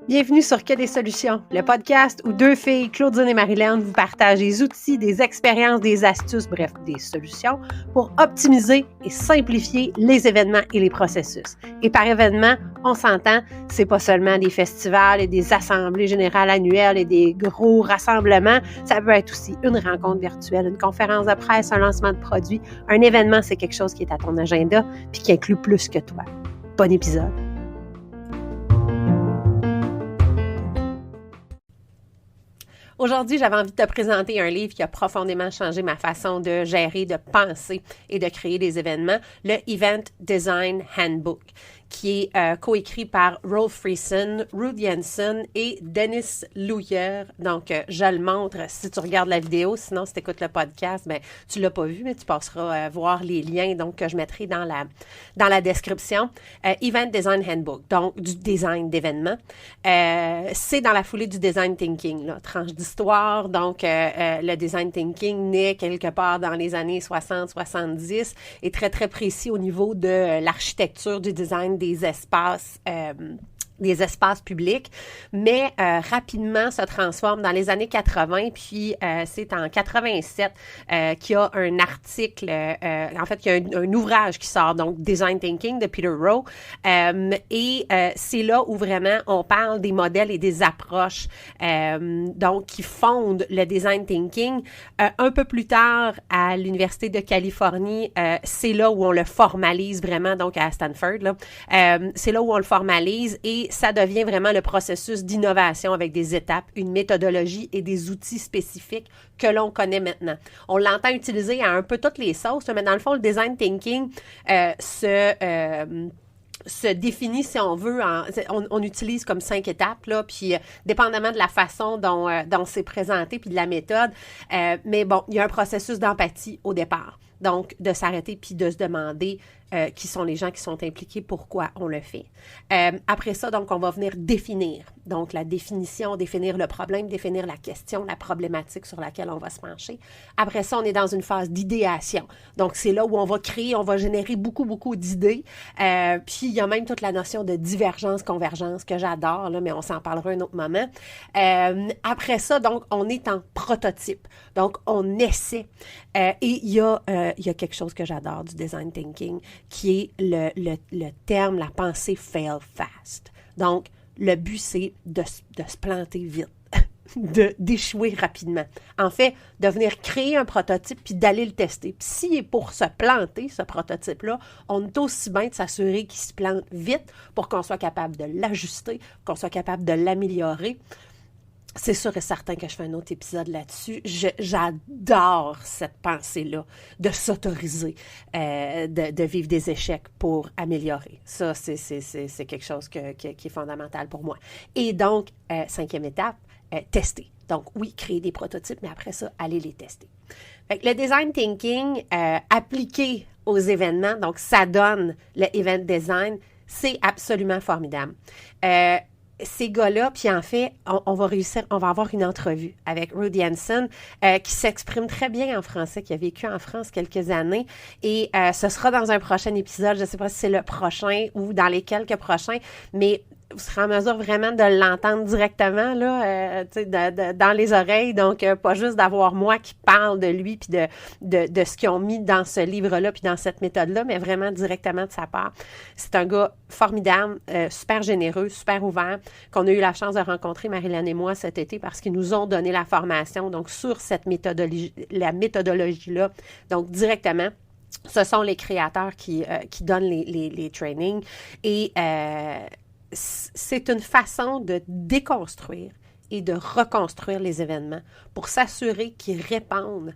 Bienvenue sur Que des solutions, le podcast où deux filles, Claudine et Marilyn, vous partagent des outils, des expériences, des astuces, bref, des solutions pour optimiser et simplifier les événements et les processus. Et par événement, on s'entend, c'est pas seulement des festivals et des assemblées générales annuelles et des gros rassemblements, ça peut être aussi une rencontre virtuelle, une conférence de presse, un lancement de produit. Un événement, c'est quelque chose qui est à ton agenda puis qui inclut plus que toi. Bon épisode! Aujourd'hui, j'avais envie de te présenter un livre qui a profondément changé ma façon de gérer, de penser et de créer des événements, le Event Design Handbook, qui est coécrit par Rolf Friesen, Ruud Janssen et Dennis Louyer. Donc, je le montre si tu regardes la vidéo. Sinon, si tu écoutes le podcast, ben, tu ne l'as pas vu, mais tu passeras voir les liens donc, que je mettrai dans la description. Event Design Handbook, donc du design d'événements. C'est dans la foulée du design thinking, là, tranche d'histoire. Donc, le design thinking naît quelque part dans les années 60-70 et très, très précis au niveau de l'architecture du design des espaces publics, mais rapidement se transforme dans les années 80, puis c'est en 87 qu'il y a un article, en fait, qu'il y a un ouvrage qui sort, donc Design Thinking de Peter Rowe, et c'est là où vraiment on parle des modèles et des approches donc qui fondent le Design Thinking. Un peu plus tard, à l'Université de Californie, c'est là où on le formalise vraiment, donc à Stanford, là, c'est là où on le formalise et ça devient vraiment le processus d'innovation avec des étapes, une méthodologie et des outils spécifiques que l'on connaît maintenant. On l'entend utiliser à un peu toutes les sauces, mais dans le fond, le design thinking se définit, si on veut, on utilise comme 5 étapes, là, puis dépendamment de la façon dont c'est présenté, puis de la méthode, mais bon, il y a un processus d'empathie au départ. Donc, de s'arrêter puis de se demander qui sont les gens qui sont impliqués, pourquoi on le fait. Après ça, donc, on va venir définir. Donc, la définition, définir le problème, définir la question, la problématique sur laquelle on va se pencher. Après ça, on est dans une phase d'idéation. Donc, c'est là où on va créer, on va générer beaucoup, beaucoup d'idées. Puis, il y a même toute la notion de divergence, convergence que j'adore, là, mais on s'en parlera un autre moment. Après ça, donc, on est en prototype. Donc, on essaie. Et il y a quelque chose que j'adore du design thinking, qui est le terme, la pensée fail fast. Donc, le but, c'est de se planter vite, d'échouer rapidement. En fait, de venir créer un prototype puis d'aller le tester. Puis s'il est pour se planter, ce prototype-là, on est aussi bien de s'assurer qu'il se plante vite pour qu'on soit capable de l'ajuster, qu'on soit capable de l'améliorer. C'est sûr et certain que je fais un autre épisode là-dessus. J'adore cette pensée-là de s'autoriser, de vivre des échecs pour améliorer. Ça, c'est quelque chose qui est fondamental pour moi. Et donc, 5e étape, tester. Donc, oui, créer des prototypes, mais après ça, aller les tester. Fait que le design thinking appliqué aux événements, donc ça donne le event design, c'est absolument formidable. Ces gars-là, puis en fait, on va avoir une entrevue avec Ruud Janssen qui s'exprime très bien en français, qui a vécu en France quelques années, et ce sera dans un prochain épisode, je ne sais pas si c'est le prochain ou dans les quelques prochains, mais vous serez en mesure vraiment de l'entendre directement là, dans les oreilles, donc pas juste d'avoir moi qui parle de lui puis de ce qu'ils ont mis dans ce livre-là puis dans cette méthode-là, mais vraiment directement de sa part. C'est un gars formidable, super généreux, super ouvert, qu'on a eu la chance de rencontrer, Marilyn et moi, cet été, parce qu'ils nous ont donné la formation, donc sur cette méthodologie-là, donc directement. Ce sont les créateurs qui donnent les trainings et c'est une façon de déconstruire et de reconstruire les événements pour s'assurer qu'ils répondent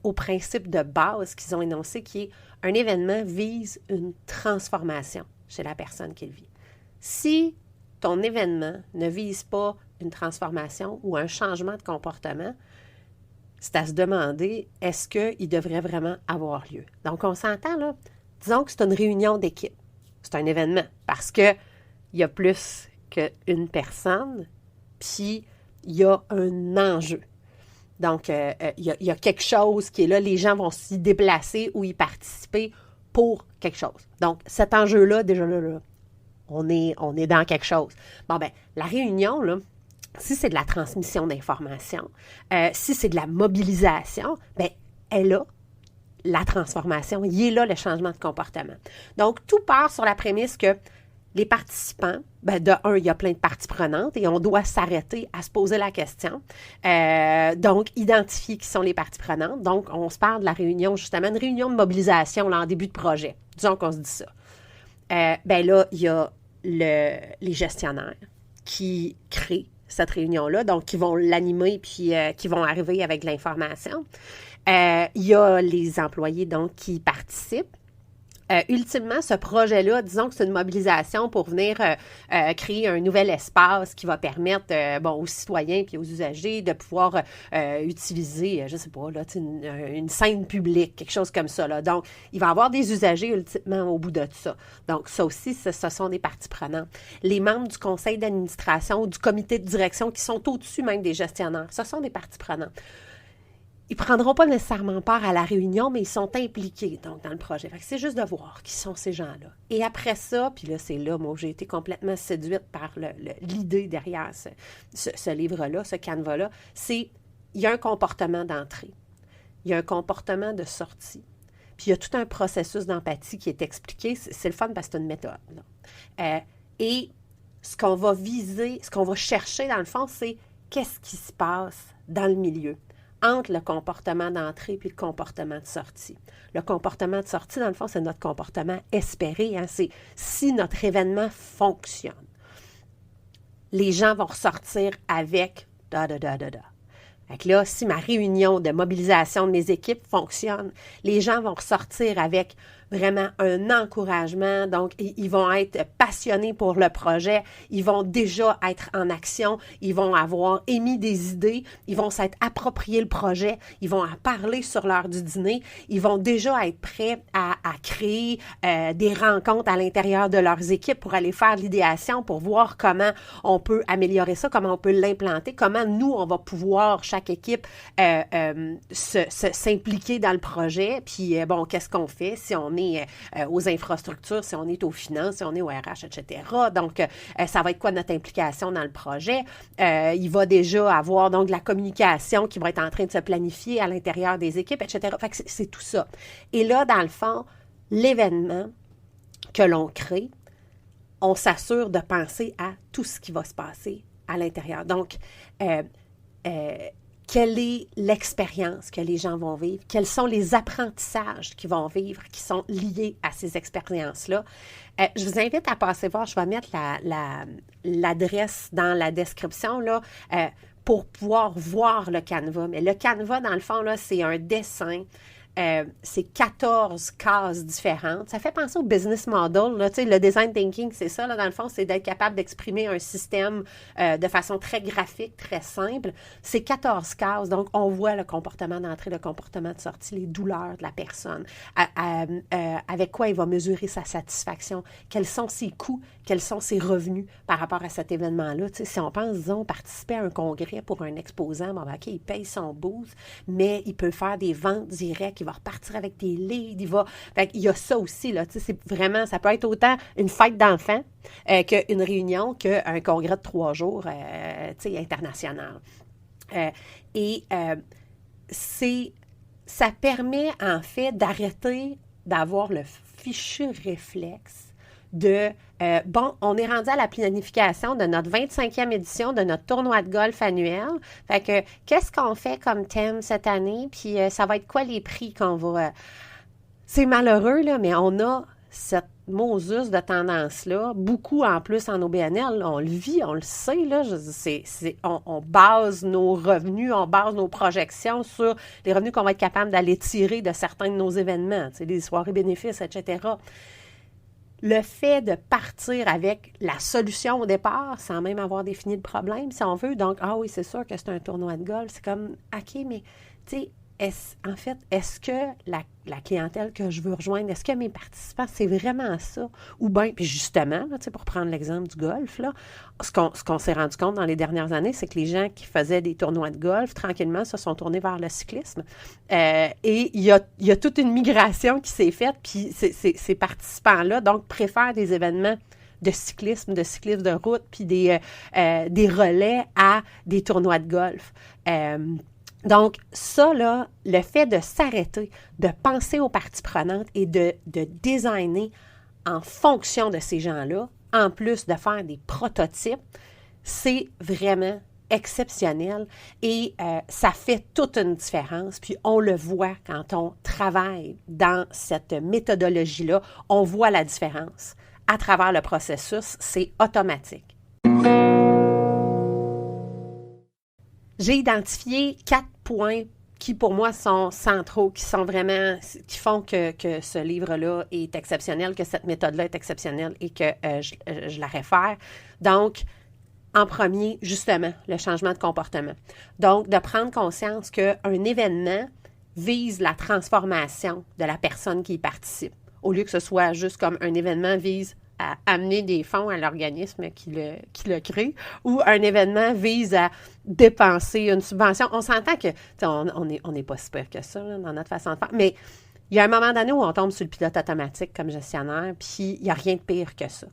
au principe de base qu'ils ont énoncé, qui est un événement vise une transformation chez la personne qui le vit. Si ton événement ne vise pas une transformation ou un changement de comportement, c'est à se demander, est-ce qu'il devrait vraiment avoir lieu? Donc, on s'entend là, disons que c'est une réunion d'équipe. C'est un événement parce que il y a plus qu'une personne, puis il y a un enjeu. Donc, il y a quelque chose qui est là, les gens vont s'y déplacer ou y participer pour quelque chose. Donc, cet enjeu-là, déjà là, on est dans quelque chose. Bon, ben, la réunion, là, si c'est de la transmission d'informations, si c'est de la mobilisation, bien, elle est là, la transformation, il est là le changement de comportement. Donc, tout part sur la prémisse que les participants, ben de un, il y a plein de parties prenantes et on doit s'arrêter à se poser la question. Donc, identifier qui sont les parties prenantes. Donc, on se parle de la réunion, justement, une réunion de mobilisation là, en début de projet. Disons qu'on se dit ça. Ben là, il y a les gestionnaires qui créent cette réunion-là, donc qui vont l'animer puis qui vont arriver avec de l'information. Il y a les employés, donc, qui participent. Ultimement, ce projet-là, disons que c'est une mobilisation pour venir créer un nouvel espace qui va permettre aux citoyens et aux usagers de pouvoir utiliser, je ne sais pas, là, une scène publique, quelque chose comme ça. Là. Donc, il va y avoir des usagers ultimement au bout de tout ça. Donc, ça aussi, ce sont des parties prenantes. Les membres du conseil d'administration ou du comité de direction qui sont au-dessus même des gestionnaires, ce sont des parties prenantes. Ils ne prendront pas nécessairement part à la réunion, mais ils sont impliqués donc, dans le projet. Fait que c'est juste de voir qui sont ces gens-là. Et après ça, puis là, c'est là, moi, j'ai été complètement séduite par l'idée derrière ce livre-là, ce canevas-là, c'est il y a un comportement d'entrée, il y a un comportement de sortie, puis il y a tout un processus d'empathie qui est expliqué. C'est le fun parce que c'est une méthode. Et ce qu'on va viser, ce qu'on va chercher dans le fond, c'est qu'est-ce qui se passe dans le milieu entre le comportement d'entrée puis le comportement de sortie. Le comportement de sortie, dans le fond, c'est notre comportement espéré. Hein? C'est si notre événement fonctionne. Les gens vont ressortir avec da-da-da-da-da. Fait que là, si ma réunion de mobilisation de mes équipes fonctionne, les gens vont ressortir avec vraiment un encouragement. Donc, ils vont être passionnés pour le projet. Ils vont déjà être en action. Ils vont avoir émis des idées. Ils vont s'être approprié le projet. Ils vont en parler sur l'heure du dîner. Ils vont déjà être prêts à créer des rencontres à l'intérieur de leurs équipes pour aller faire de l'idéation, pour voir comment on peut améliorer ça, comment on peut l'implanter, comment nous, on va pouvoir, chaque équipe, s'impliquer dans le projet. Puis, qu'est-ce qu'on fait si on est aux infrastructures, si on est aux finances, si on est au RH, etc. Donc, ça va être quoi notre implication dans le projet? Il va déjà avoir donc de la communication qui va être en train de se planifier à l'intérieur des équipes, etc. Fait que c'est tout ça. Et là, dans le fond, l'événement que l'on crée, on s'assure de penser à tout ce qui va se passer à l'intérieur. Donc, quelle est l'expérience que les gens vont vivre? Quels sont les apprentissages qu'ils vont vivre qui sont liés à ces expériences-là? Je vous invite à passer voir, je vais mettre l'adresse dans la description là, pour pouvoir voir le canevas. Mais le canevas, dans le fond, là, c'est un dessin. C'est 14 cases différentes. Ça fait penser au business model. Là, le design thinking, c'est ça, là, dans le fond, c'est d'être capable d'exprimer un système de façon très graphique, très simple. C'est 14 cases. Donc, on voit le comportement d'entrée, le comportement de sortie, les douleurs de la personne, avec quoi il va mesurer sa satisfaction, quels sont ses coûts, quels sont ses revenus par rapport à cet événement-là. Si on pense, disons, participer à un congrès pour un exposant, OK, il paye son boost, mais il peut faire des ventes directes, il va repartir avec des leads, il y a ça aussi, là, c'est vraiment, ça peut être autant une fête d'enfants qu'une réunion, qu'un congrès de 3 jours, international. Ça permet, en fait, d'arrêter d'avoir le fichu réflexe de, on est rendu à la planification de notre 25e édition de notre tournoi de golf annuel. Fait que, qu'est-ce qu'on fait comme thème cette année? Puis, ça va être quoi les prix qu'on va... C'est malheureux, là, mais on a cette mosus de tendance-là, beaucoup en plus en OBNL, là, on le vit, on le sait, là, on base nos revenus, on base nos projections sur les revenus qu'on va être capable d'aller tirer de certains de nos événements, les soirées bénéfices, etc. Le fait de partir avec la solution au départ, sans même avoir défini le problème, si on veut, donc, ah oui, c'est sûr que c'est un tournoi de golf, c'est comme, OK, mais, tu sais, est-ce que la clientèle que je veux rejoindre, est-ce que mes participants, c'est vraiment ça? Ou bien, puis justement, là, pour prendre l'exemple du golf, là, ce qu'on s'est rendu compte dans les dernières années, c'est que les gens qui faisaient des tournois de golf, tranquillement, se sont tournés vers le cyclisme. Et il y a toute une migration qui s'est faite, puis ces participants-là, donc, préfèrent des événements de cyclisme de route, puis des relais à des tournois de golf. Donc, ça, là, le fait de s'arrêter, de penser aux parties prenantes et de designer en fonction de ces gens-là, en plus de faire des prototypes, c'est vraiment exceptionnel et ça fait toute une différence. Puis, on le voit quand on travaille dans cette méthodologie-là, on voit la différence. À travers le processus, c'est automatique. J'ai identifié 4 points qui, pour moi, sont centraux, qui font que ce livre-là est exceptionnel, que cette méthode-là est exceptionnelle et que je la réfère. Donc, en premier, justement, le changement de comportement. Donc, de prendre conscience qu'un événement vise la transformation de la personne qui y participe, au lieu que ce soit juste comme un événement vise à amener des fonds à l'organisme qui le crée, ou un événement vise à dépenser une subvention. On s'entend que, on n'est pas super que ça là, dans notre façon de faire, mais il y a un moment donné où on tombe sur le pilote automatique comme gestionnaire, puis il n'y a rien de pire que ça.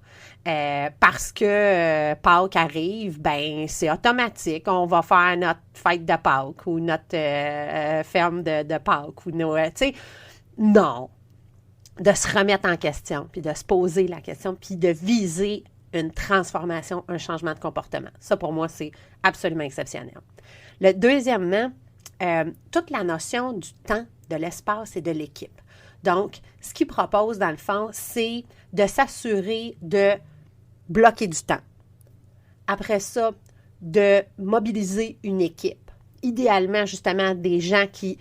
Parce que Pâques arrive, ben c'est automatique. On va faire notre fête de Pâques ou notre ferme de Pâques ou Noël. Tu sais, non. De se remettre en question, puis de se poser la question, puis de viser une transformation, un changement de comportement. Ça, pour moi, c'est absolument exceptionnel. Deuxièmement, toute la notion du temps, de l'espace et de l'équipe. Donc, ce qu'il propose, dans le fond, c'est de s'assurer de bloquer du temps. Après ça, de mobiliser une équipe. Idéalement, justement, des gens qui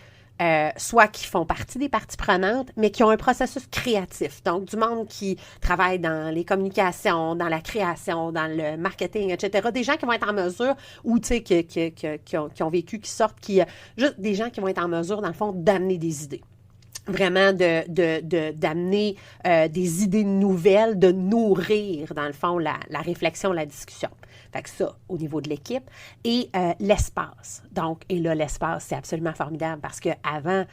soit qui font partie des parties prenantes, mais qui ont un processus créatif. Donc, du monde qui travaille dans les communications, dans la création, dans le marketing, etc. Des gens qui vont être en mesure, ou tu sais, qui ont vécu, qui sortent, juste des gens qui vont être en mesure, dans le fond, d'amener des idées. Vraiment d'amener des idées nouvelles, de nourrir, dans le fond, la réflexion, la discussion. Fait que ça, au niveau de l'équipe. Et l'espace. Donc, et là, l'espace, c'est absolument formidable parce qu'avant,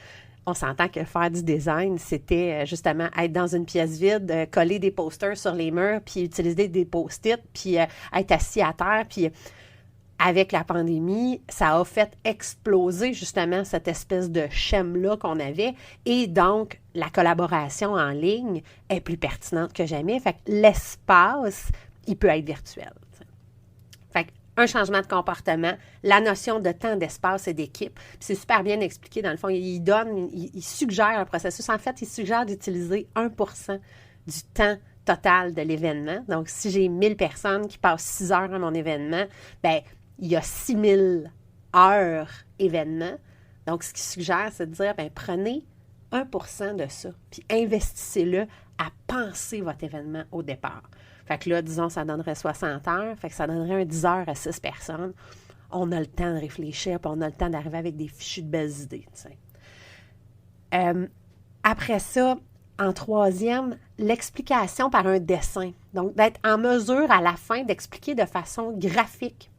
on s'entend que faire du design, c'était justement être dans une pièce vide, coller des posters sur les murs, puis utiliser des post-it, puis être assis à terre, puis avec la pandémie, ça a fait exploser justement cette espèce de schème-là qu'on avait et donc la collaboration en ligne est plus pertinente que jamais. Fait que l'espace, il peut être virtuel. T'sais. Fait qu'un changement de comportement, la notion de temps, d'espace et d'équipe, c'est super bien expliqué dans le fond. Il suggère un processus. En fait, il suggère d'utiliser 1% du temps total de l'événement. Donc, si j'ai 1000 personnes qui passent 6 heures à mon événement, bien, il y a 6000 heures événements. Donc, ce qu'il suggère, c'est de dire, bien, prenez 1% de ça, puis investissez-le à penser votre événement au départ. Fait que là, disons, ça donnerait 60 heures, fait que ça donnerait un 10 heures à 6 personnes. On a le temps de réfléchir, puis on a le temps d'arriver avec des fichus de belles idées, tu sais. Après ça, en troisième, l'explication par un dessin. Donc, d'être en mesure à la fin d'expliquer de façon graphique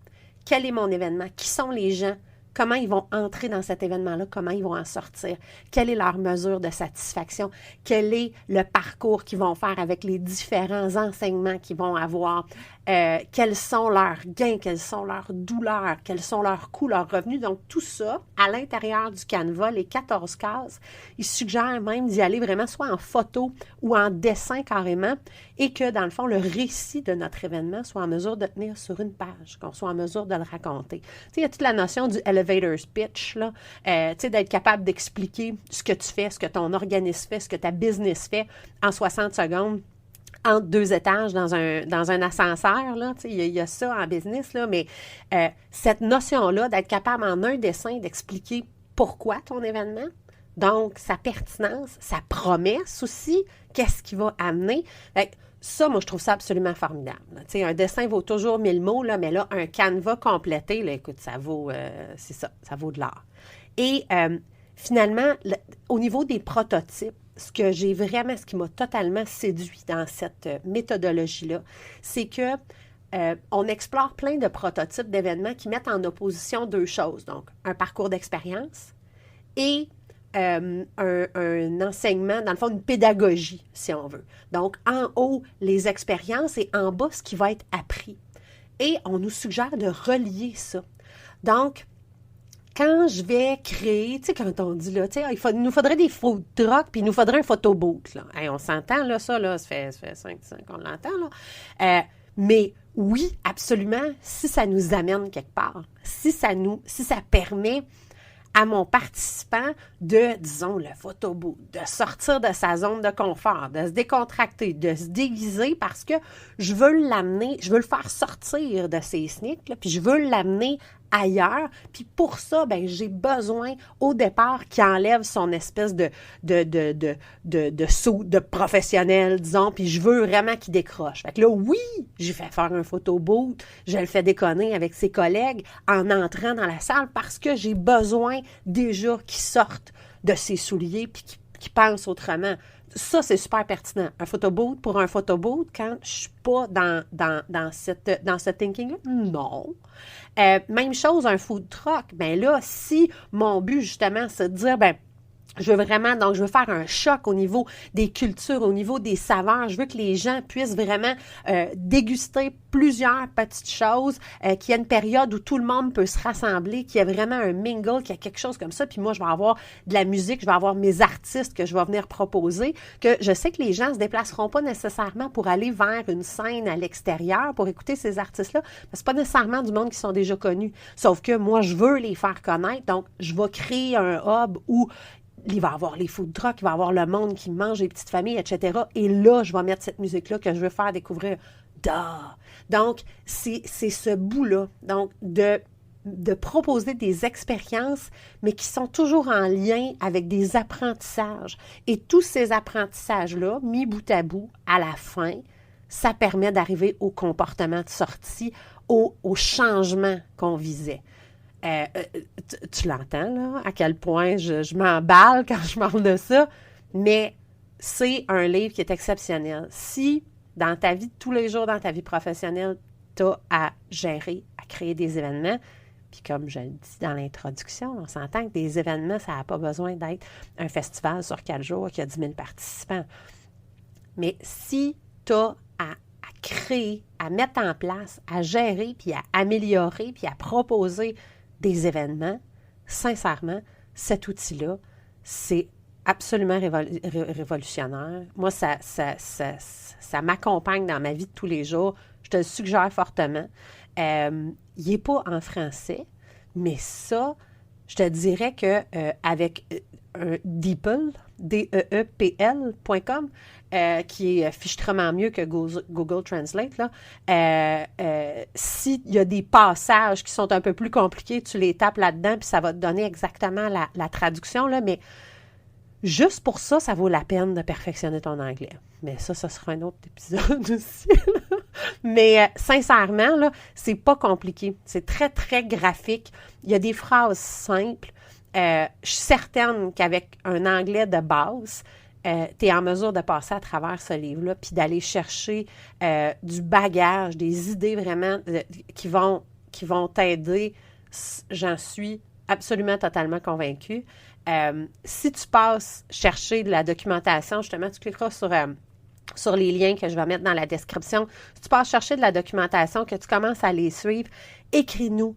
quel est mon événement, qui sont les gens, comment ils vont entrer dans cet événement-là, comment ils vont en sortir, quelle est leur mesure de satisfaction, quel est le parcours qu'ils vont faire avec les différents enseignements qu'ils vont avoir, quels sont leurs gains, quelles sont leurs douleurs, quels sont leurs coûts, leurs revenus. Donc, tout ça, à l'intérieur du Canva, les 14 cases, ils suggèrent même d'y aller vraiment soit en photo ou en dessin carrément et que, dans le fond, le récit de notre événement soit en mesure de tenir sur une page, qu'on soit en mesure de le raconter. Tu sais, il y a toute la notion du elevator's pitch, là, tu sais, d'être capable d'expliquer ce que tu fais, ce que ton organisme fait, ce que ta business fait en 60 secondes. Entre 2 étages dans un ascenseur, là, il y a ça en business, là, mais cette notion-là d'être capable en un dessin d'expliquer pourquoi ton événement, donc sa pertinence, sa promesse aussi, qu'est-ce qui va amener. Fait que ça, moi, je trouve ça absolument formidable. Un dessin vaut toujours 1000 mots, là, mais là, un Canva complété, là, écoute, ça vaut, c'est ça, ça vaut de l'or. Et finalement, au niveau des prototypes, ce qui m'a totalement séduit dans cette méthodologie-là, c'est que on explore plein de prototypes d'événements qui mettent en opposition deux choses. Donc, un parcours d'expérience et un enseignement, dans le fond, une pédagogie, si on veut. Donc, en haut, les expériences et en bas, ce qui va être appris. Et on nous suggère de relier ça. Donc, quand je vais créer, tu sais, quand on dit, là, tu sais, il nous faudrait des food trucks, puis il nous faudrait un photoboot, là. Hey, on s'entend, là, ça, là, ça fait 5 qu'on l'entend, là. Mais oui, absolument, si ça nous amène quelque part, si ça permet à mon participant de, disons, le photoboot, de sortir de sa zone de confort, de se décontracter, de se déguiser parce que je veux le faire sortir de ses sneaks, là, puis je veux l'amener ailleurs. Puis pour ça, ben j'ai besoin au départ qu'il enlève son espèce de saut de professionnel, disons, puis je veux vraiment qu'il décroche. Fait que là, oui, j'ai fait faire un photoboot, je le fais déconner avec ses collègues en entrant dans la salle parce que j'ai besoin déjà qu'il sorte de ses souliers puis qu'il pense autrement. Ça, c'est super pertinent. Un photoboot pour un photoboot, quand je suis pas dans ce thinking-là, non. Même chose, un food truck. Ben là, si mon but, justement, c'est de dire, ben je veux faire un choc au niveau des cultures, au niveau des saveurs. Je veux que les gens puissent vraiment déguster plusieurs petites choses, qu'il y ait une période où tout le monde peut se rassembler, qu'il y ait vraiment un mingle, qu'il y ait quelque chose comme ça. Puis moi, je vais avoir de la musique, je vais avoir mes artistes que je vais venir proposer, que je sais que les gens ne se déplaceront pas nécessairement pour aller vers une scène à l'extérieur pour écouter ces artistes-là. Parce que c'est pas nécessairement du monde qui sont déjà connus. Sauf que moi, je veux les faire connaître. Donc, je vais créer un hub où il va y avoir les food trucks, il va y avoir le monde qui mange, les petites familles, etc. Et là, je vais mettre cette musique-là que je veux faire découvrir. Donc, c'est ce bout-là. Donc, de proposer des expériences, mais qui sont toujours en lien avec des apprentissages. Et tous ces apprentissages-là, mis bout à bout, à la fin, ça permet d'arriver au comportement de sortie, au changement qu'on visait. Tu l'entends, là, à quel point je m'emballe quand je parle de ça, mais c'est un livre qui est exceptionnel. Si, dans ta vie de tous les jours, dans ta vie professionnelle, tu as à gérer, à créer des événements, puis comme je le dis dans l'introduction, on s'entend que des événements, ça n'a pas besoin d'être un festival sur 4 jours qui a 10 000 participants. Mais si tu as à créer, à mettre en place, à gérer, puis à améliorer, puis à proposer des événements, sincèrement, cet outil-là, c'est absolument révolutionnaire. Moi, ça m'accompagne dans ma vie de tous les jours. Je te le suggère fortement. Il n'est pas en français, mais ça, je te dirais qu'avec DeepL, DEEPL.com, qui est fichtrement mieux que Google Translate, là, s'il y a des passages qui sont un peu plus compliqués, tu les tapes là-dedans, puis ça va te donner exactement la traduction, là, mais juste pour ça, ça vaut la peine de perfectionner ton anglais. Mais ça sera un autre épisode aussi. Mais sincèrement, là, c'est pas compliqué. C'est très, très graphique. Il y a des phrases simples. Je suis certaine qu'avec un anglais de base, tu es en mesure de passer à travers ce livre-là puis d'aller chercher du bagage, des idées vraiment qui vont t'aider. J'en suis absolument totalement convaincue. Si tu passes chercher de la documentation, justement, tu cliqueras sur les liens que je vais mettre dans la description. Si tu passes chercher de la documentation, que tu commences à les suivre, écris-nous.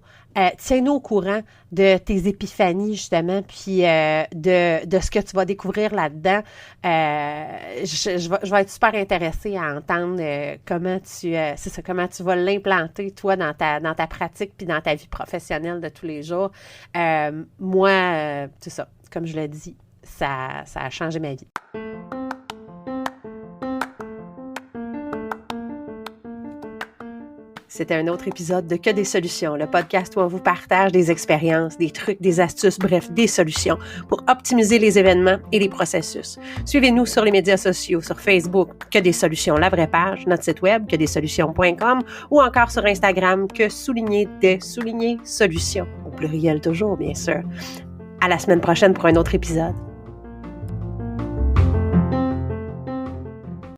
Tiens-nous au courant de tes épiphanies, justement, puis de ce que tu vas découvrir là-dedans. Je vais être super intéressée à entendre comment tu vas l'implanter, toi, dans ta pratique puis dans ta vie professionnelle de tous les jours. Moi, c'est ça, comme je l'ai dit, ça a changé ma vie. C'était un autre épisode de Que des solutions, le podcast où on vous partage des expériences, des trucs, des astuces, bref, des solutions pour optimiser les événements et les processus. Suivez-nous sur les médias sociaux, sur Facebook, Que des solutions, la vraie page, notre site web, quedessolutions.com ou encore sur Instagram, que _des_solutions, au pluriel toujours, bien sûr. À la semaine prochaine pour un autre épisode.